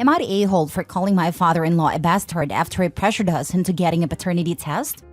Am I the a-hole for calling my father-in-law a bastard after he pressured us into getting a paternity test?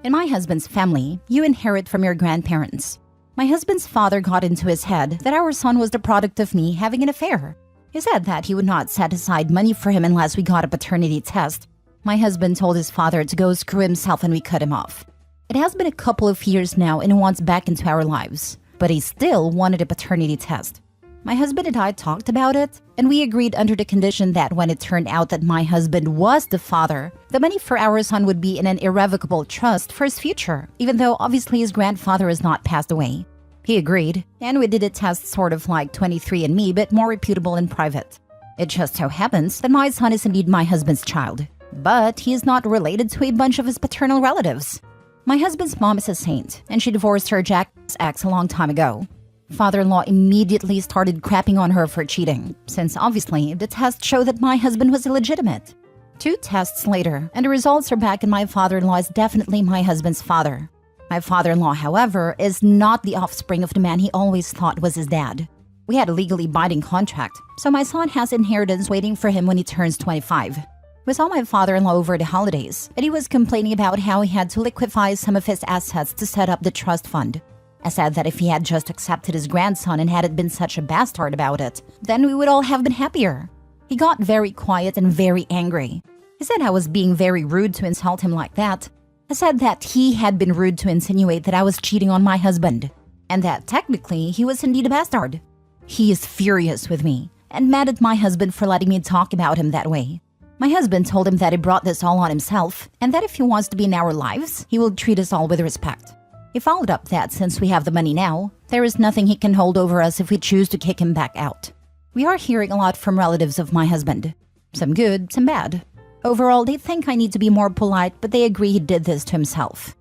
In my husband's family, you inherit from your grandparents. My husband's father got into his head that our son was the product of me having an affair. He said that he would not set aside money for him unless we got a paternity test. My husband told his father to go screw himself and we cut him off. It has been a couple of years now and he wants back into our lives, but he still wanted a paternity test. My husband and I talked about it, and we agreed under the condition that when it turned out that my husband was the father, the money for our son would be in an irrevocable trust for his future, even though obviously his grandfather has not passed away. He agreed, and we did a test sort of like 23andMe, but more reputable and private. It just so happens that my son is indeed my husband's child, but he is not related to a bunch of his paternal relatives. My husband's mom is a saint, and she divorced her Jack's ex a long time ago. Father-in-law immediately started crapping on her for cheating, since obviously the tests show that my husband was illegitimate. 2 tests later, and the results are back, and my father-in-law is definitely my husband's father. My father-in-law, however, is not the offspring of the man he always thought was his dad. We had a legally binding contract, so my son has inheritance waiting for him when he turns 25. We saw my father-in-law over the holidays, and he was complaining about how he had to liquefy some of his assets to set up the trust fund. I said that if he had just accepted his grandson and hadn't been such a bastard about it, then we would all have been happier. He got very quiet and very angry. He said I was being very rude to insult him like that. I said that he had been rude to insinuate that I was cheating on my husband, and that technically he was indeed a bastard. He is furious with me, and mad at my husband for letting me talk about him that way. My husband told him that he brought this all on himself, and that if he wants to be in our lives, he will treat us all with respect. He followed up that since we have the money now, there is nothing he can hold over us if we choose to kick him back out. We are hearing a lot from relatives of my husband. Some good, some bad. Overall, they think I need to be more polite, but they agree he did this to himself.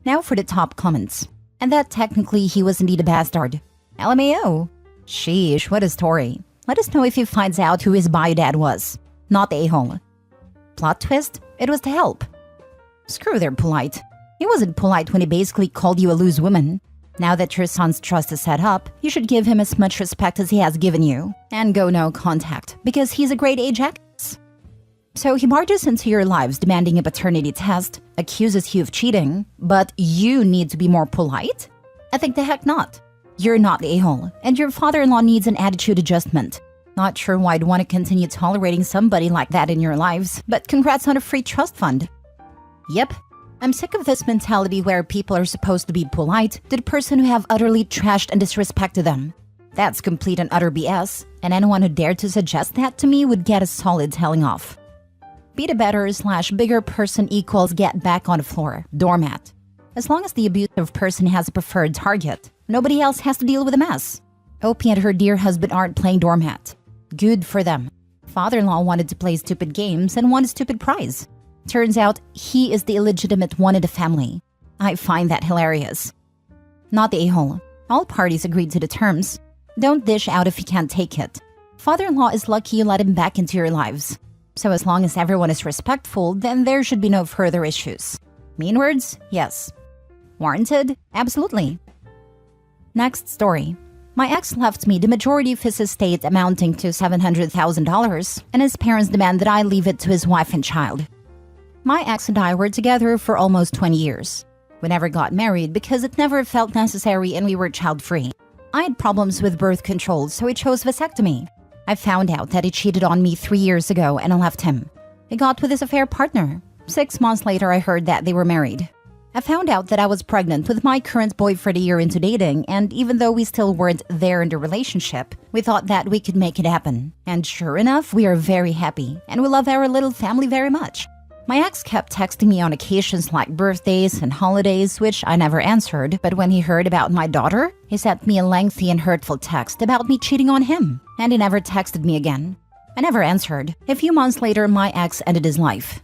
Now for the top comments. And that technically he was indeed a bastard. LMAO. Sheesh, what a story. Let us know if he finds out who his bio dad was. Not the a-hole. Plot twist? It was to help. Screw their polite. He wasn't polite when he basically called you a loose woman. Now that your son's trust is set up, you should give him as much respect as he has given you. And go no contact, because he's a grade A jackass. So he barges into your lives demanding a paternity test, accuses you of cheating, but you need to be more polite? I think the heck not. You're not the a-hole, and your father-in-law needs an attitude adjustment. Not sure why I'd want to continue tolerating somebody like that in your lives, but congrats on a free trust fund. Yep. I'm sick of this mentality where people are supposed to be polite to the person who have utterly trashed and disrespected them. That's complete and utter BS, and anyone who dared to suggest that to me would get a solid telling off. Be the better/bigger person equals get back on the floor, doormat. As long as the abusive person has a preferred target, nobody else has to deal with the mess. Opie and her dear husband aren't playing doormat. Good for them. Father-in-law wanted to play stupid games and won a stupid prize. Turns out he is the illegitimate one in the family. I find that hilarious. Not the a-hole. All parties agreed to the terms. Don't dish out if you can't take it. Father-in-law is lucky you let him back into your lives. So as long as everyone is respectful, then there should be no further issues. Mean words? Yes. Warranted? Absolutely. Next story. My ex left me the majority of his estate amounting to $700,000, and his parents demand that I leave it to his wife and child. My ex and I were together for almost 20 years. We never got married because it never felt necessary and we were child-free. I had problems with birth control, so he chose vasectomy. I found out that he cheated on me 3 years ago and I left him. He got with his affair partner. 6 months later, I heard that they were married. I found out that I was pregnant with my current boyfriend a year into dating, and even though we still weren't there in the relationship, we thought that we could make it happen. And sure enough, we are very happy, and we love our little family very much. My ex kept texting me on occasions like birthdays and holidays, which I never answered, but when he heard about my daughter, he sent me a lengthy and hurtful text about me cheating on him, and he never texted me again. I never answered. A few months later, my ex ended his life.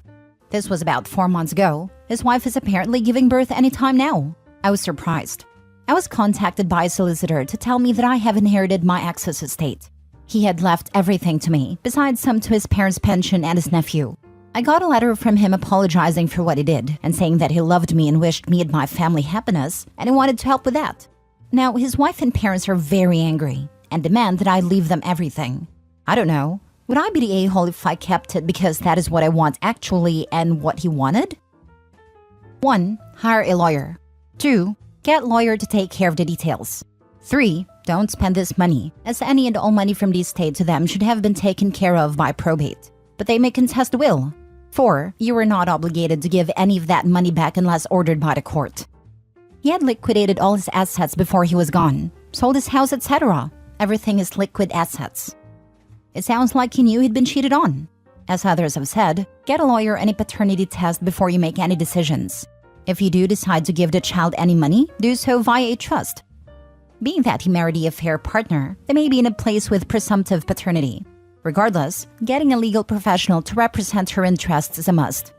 This was about 4 months ago. His wife is apparently giving birth anytime now. I was surprised. I was contacted by a solicitor to tell me that I have inherited my ex's estate. He had left everything to me, besides some to his parents' pension and his nephew. I got a letter from him apologizing for what he did and saying that he loved me and wished me and my family happiness, and he wanted to help with that. Now, his wife and parents are very angry and demand that I leave them everything. I don't know. Would I be the a-hole if I kept it because that is what I want actually and what he wanted? 1. Hire a lawyer. 2. Get a lawyer to take care of the details. 3. Don't spend this money, as any and all money from the estate to them should have been taken care of by probate. But they may contest the will. 4. You are not obligated to give any of that money back unless ordered by the court. He had liquidated all his assets before he was gone, sold his house, etc. Everything is liquid assets. It sounds like he knew he'd been cheated on. As others have said, get a lawyer and a paternity test before you make any decisions. If you do decide to give the child any money, do so via a trust. Being that he married a affair partner, they may be in a place with presumptive paternity. Regardless, getting a legal professional to represent her interests is a must.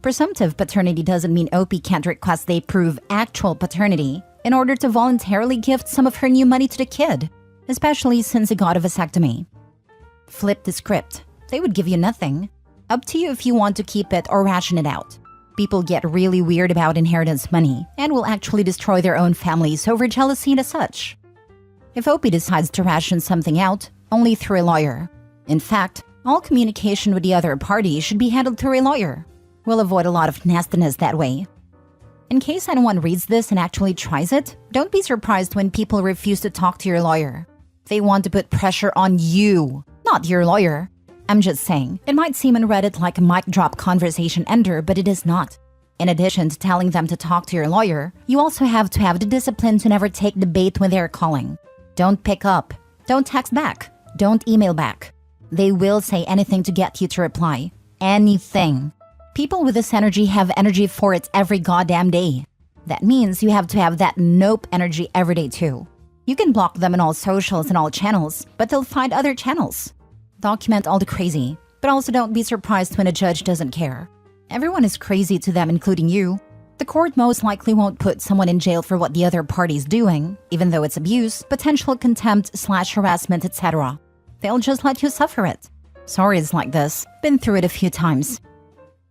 Presumptive paternity doesn't mean OP can't request they prove actual paternity in order to voluntarily gift some of her new money to the kid, especially since he got a vasectomy. Flip the script. They would give you nothing. Up to you if you want to keep it or ration it out. People get really weird about inheritance money and will actually destroy their own families over jealousy and such. If OP decides to ration something out, only through a lawyer. In fact, all communication with the other party should be handled through a lawyer. We'll avoid a lot of nastiness that way. In case anyone reads this and actually tries it, don't be surprised when people refuse to talk to your lawyer. They want to put pressure on you, not your lawyer. I'm just saying, it might seem on Reddit like a mic drop conversation ender, but it is not. In addition to telling them to talk to your lawyer, you also have to have the discipline to never take the bait when they're calling. Don't pick up. Don't text back. Don't email back. They will say anything to get you to reply. Anything. People with this energy have energy for it every goddamn day. That means you have to have that nope energy every day too. You can block them in all socials and all channels, but they'll find other channels. Document all the crazy, but also don't be surprised when a judge doesn't care. Everyone is crazy to them, including you. The court most likely won't put someone in jail for what the other party's doing, even though it's abuse, potential contempt/harassment, etc. They'll just let you suffer it. Sorry it's like this. Been through it a few times.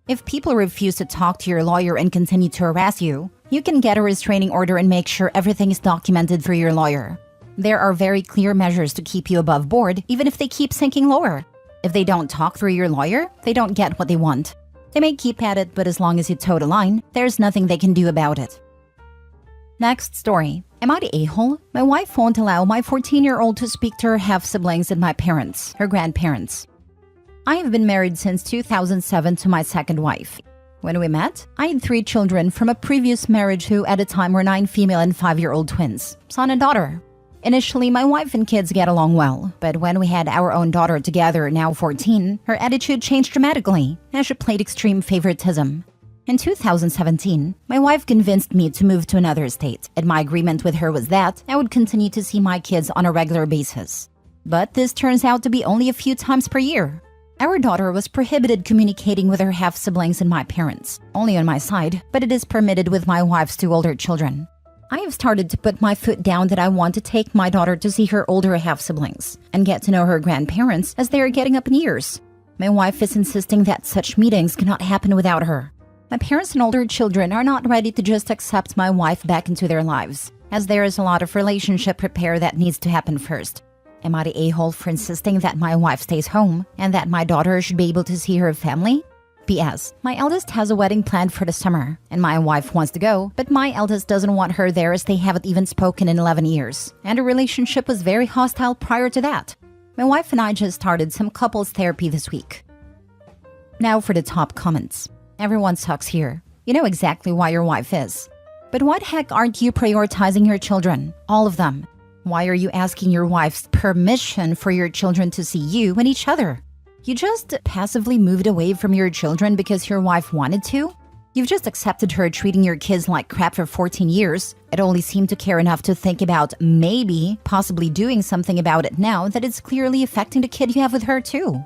If people refuse to talk to your lawyer and continue to harass you, you can get a restraining order and make sure everything is documented through your lawyer. There are very clear measures to keep you above board, even if they keep sinking lower. If they don't talk through your lawyer, they don't get what they want. They may keep at it, but as long as you toe the line, there's nothing they can do about it. Next story. Am I the a-hole? My wife won't allow my 14-year-old to speak to her half-siblings and my parents, her grandparents. I have been married since 2007 to my second wife. When we met, I had 3 children from a previous marriage who at the time were 9 female and 5-year-old twins, son and daughter. Initially, my wife and kids get along well, but when we had our own daughter together, now 14, her attitude changed dramatically as she played extreme favoritism. In 2017, my wife convinced me to move to another state, and my agreement with her was that I would continue to see my kids on a regular basis. But this turns out to be only a few times per year. Our daughter was prohibited communicating with her half-siblings and my parents, only on my side, but it is permitted with my wife's 2 older children. I have started to put my foot down that I want to take my daughter to see her older half-siblings and get to know her grandparents as they are getting up in years. My wife is insisting that such meetings cannot happen without her. My parents and older children are not ready to just accept my wife back into their lives, as there is a lot of relationship repair that needs to happen first. Am I the a-hole for insisting that my wife stays home and that my daughter should be able to see her family? P.S. My eldest has a wedding planned for the summer, and my wife wants to go, but my eldest doesn't want her there as they haven't even spoken in 11 years, and the relationship was very hostile prior to that. My wife and I just started some couples therapy this week. Now for the top comments. Everyone sucks here. You know exactly why your wife is. But why the heck aren't you prioritizing your children? All of them. Why are you asking your wife's permission for your children to see you and each other? You just passively moved away from your children because your wife wanted to? You've just accepted her treating your kids like crap for 14 years. It only seemed to care enough to think about possibly doing something about it now that it's clearly affecting the kid you have with her too.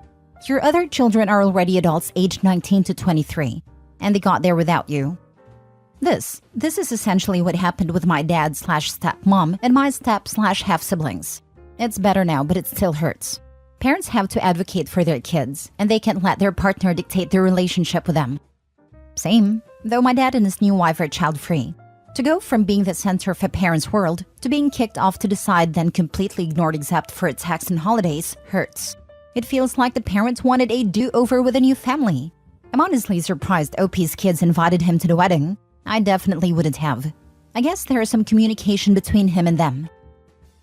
Your other children are already adults aged 19 to 23, and they got there without you. This is essentially what happened with my dad/stepmom and my step/half-siblings. It's better now, but it still hurts. Parents have to advocate for their kids, and they can't let their partner dictate their relationship with them. Same, though my dad and his new wife are child-free. To go from being the center of a parent's world to being kicked off to the side then completely ignored except for text and holidays hurts. It feels like the parents wanted a do-over with a new family. I'm honestly surprised OP's kids invited him to the wedding. I definitely wouldn't have. I guess there is some communication between him and them.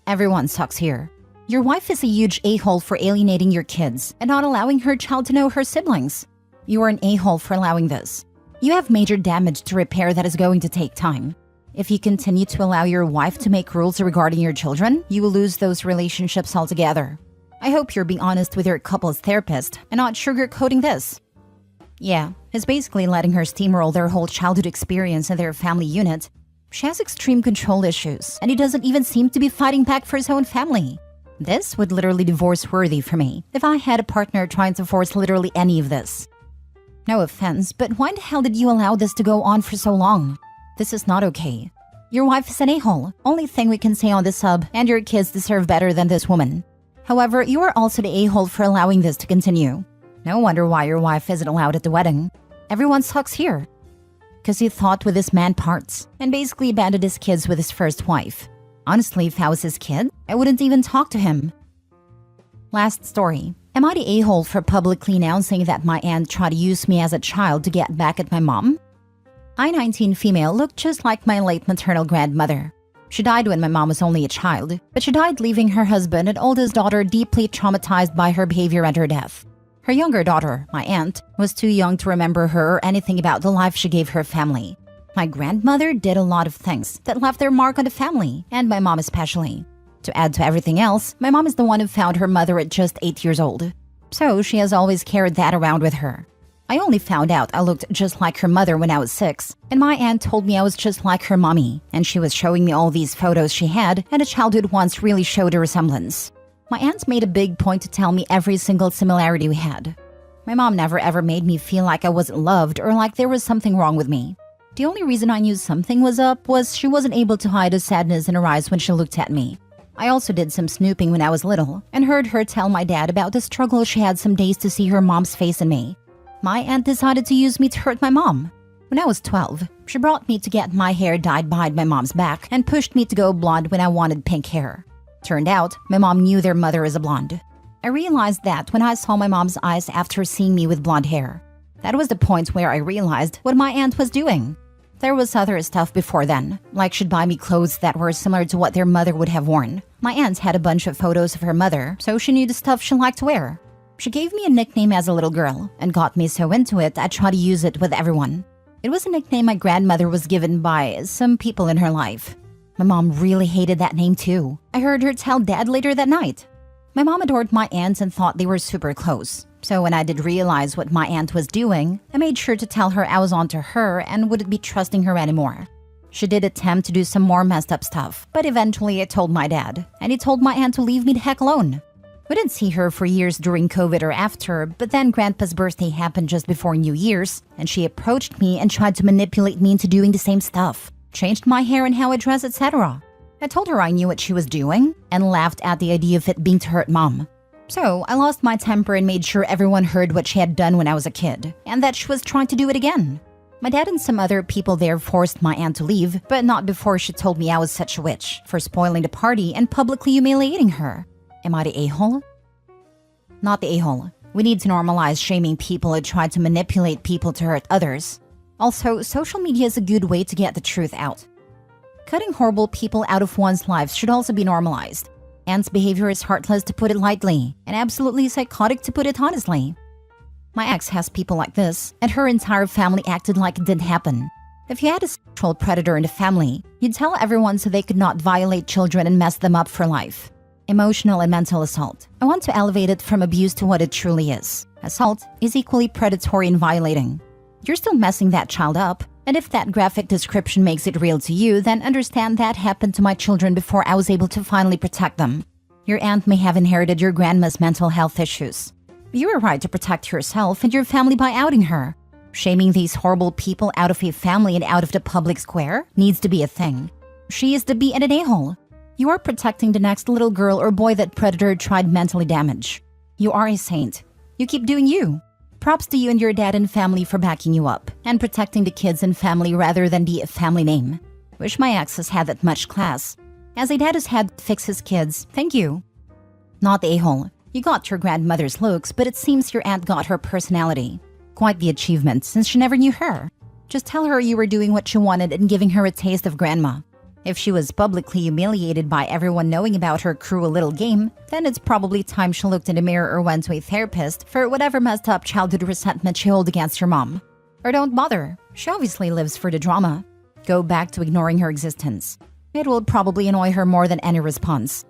Everyone sucks here. Your wife is a huge a-hole for alienating your kids and not allowing her child to know her siblings. You are an a-hole for allowing this. You have major damage to repair that is going to take time. If you continue to allow your wife to make rules regarding your children, you will lose those relationships altogether. I hope you're being honest with your couple's therapist and not sugarcoating this. Yeah, he's basically letting her steamroll their whole childhood experience in their family unit. She has extreme control issues, and he doesn't even seem to be fighting back for his own family. This would literally divorce-worthy for me if I had a partner trying to force literally any of this. No offense, but why the hell did you allow this to go on for so long? This is not okay. Your wife is an a-hole. Only thing we can say on this sub, and your kids deserve better than this woman. However, you are also the a-hole for allowing this to continue. No wonder why your wife isn't allowed at the wedding. Everyone sucks here. Because he thought with his man parts and basically abandoned his kids with his first wife. Honestly, if I was his kid, I wouldn't even talk to him. Last story. Am I the a-hole for publicly announcing that my aunt tried to use me as a child to get back at my mom? I-19 female looked just like my late maternal grandmother. She died when my mom was only a child, but she died leaving her husband and oldest daughter deeply traumatized by her behavior and her death. Her younger daughter, my aunt, was too young to remember her or anything about the life she gave her family. My grandmother did a lot of things that left their mark on the family, and my mom especially. To add to everything else, my mom is the one who found her mother at just 8 years old. So she has always carried that around with her. I only found out I looked just like her mother when I was 6, and my aunt told me I was just like her mommy, and she was showing me all these photos she had, and a childhood once really showed a resemblance. My aunt made a big point to tell me every single similarity we had. My mom never ever made me feel like I wasn't loved or like there was something wrong with me. The only reason I knew something was up was she wasn't able to hide the sadness in her eyes when she looked at me. I also did some snooping when I was little and heard her tell my dad about the struggle she had some days to see her mom's face in me. My aunt decided to use me to hurt my mom. When I was 12, she brought me to get my hair dyed behind my mom's back and pushed me to go blonde when I wanted pink hair. Turned out, my mom knew their mother is a blonde. I realized that when I saw my mom's eyes after seeing me with blonde hair. That was the point where I realized what my aunt was doing. There was other stuff before then, like she'd buy me clothes that were similar to what their mother would have worn. My aunt had a bunch of photos of her mother, so she knew the stuff she liked to wear. She gave me a nickname as a little girl and got me so into it I tried to use it with everyone. It was a nickname my grandmother was given by some people in her life. My mom really hated that name too. I heard her tell Dad later that night. My mom adored my aunt and thought they were super close. So when I did realize what my aunt was doing, I made sure to tell her I was onto her and wouldn't be trusting her anymore. She did attempt to do some more messed up stuff, but eventually I told my dad, and he told my aunt to leave me the heck alone. We didn't see her for years during COVID or after, but then Grandpa's birthday happened just before New Year's, and she approached me and tried to manipulate me into doing the same stuff. Changed my hair and how I dress, etc. I told her I knew what she was doing, and laughed at the idea of it being to hurt Mom. So I lost my temper and made sure everyone heard what she had done when I was a kid, and that she was trying to do it again. My dad and some other people there forced my aunt to leave, but not before she told me I was such a witch for spoiling the party and publicly humiliating her. Am I the a-hole? Not the a-hole. We need to normalize shaming people who try to manipulate people to hurt others. Also, social media is a good way to get the truth out. Cutting horrible people out of one's life should also be normalized. Aunt's behavior is heartless to put it lightly, and absolutely psychotic to put it honestly. My ex has people like this, and her entire family acted like it didn't happen. If you had a sexual predator in the family, you'd tell everyone so they could not violate children and mess them up for life. Emotional and mental assault. I want to elevate it from abuse to what it truly is. Assault is equally predatory and violating. You're still messing that child up, and if that graphic description makes it real to you, then understand that happened to my children before I was able to finally protect them. Your aunt may have inherited your grandma's mental health issues. You are right to protect yourself and your family by outing her. Shaming these horrible people out of a family and out of the public square needs to be a thing. She is the B and an a-hole. You are protecting the next little girl or boy that predator tried mentally damage. You are a saint. You keep doing you. Props to you and your dad and family for backing you up and protecting the kids and family rather than the family name. Wish my ex has had that much class. As a dad has had to fix his kids, thank you. Not the a-hole. You got your grandmother's looks, but it seems your aunt got her personality. Quite the achievement, since she never knew her. Just tell her you were doing what she wanted and giving her a taste of grandma. If she was publicly humiliated by everyone knowing about her cruel little game, then it's probably time she looked in the mirror or went to a therapist for whatever messed up childhood resentment she holds against her mom. Or don't bother, she obviously lives for the drama. Go back to ignoring her existence. It will probably annoy her more than any response.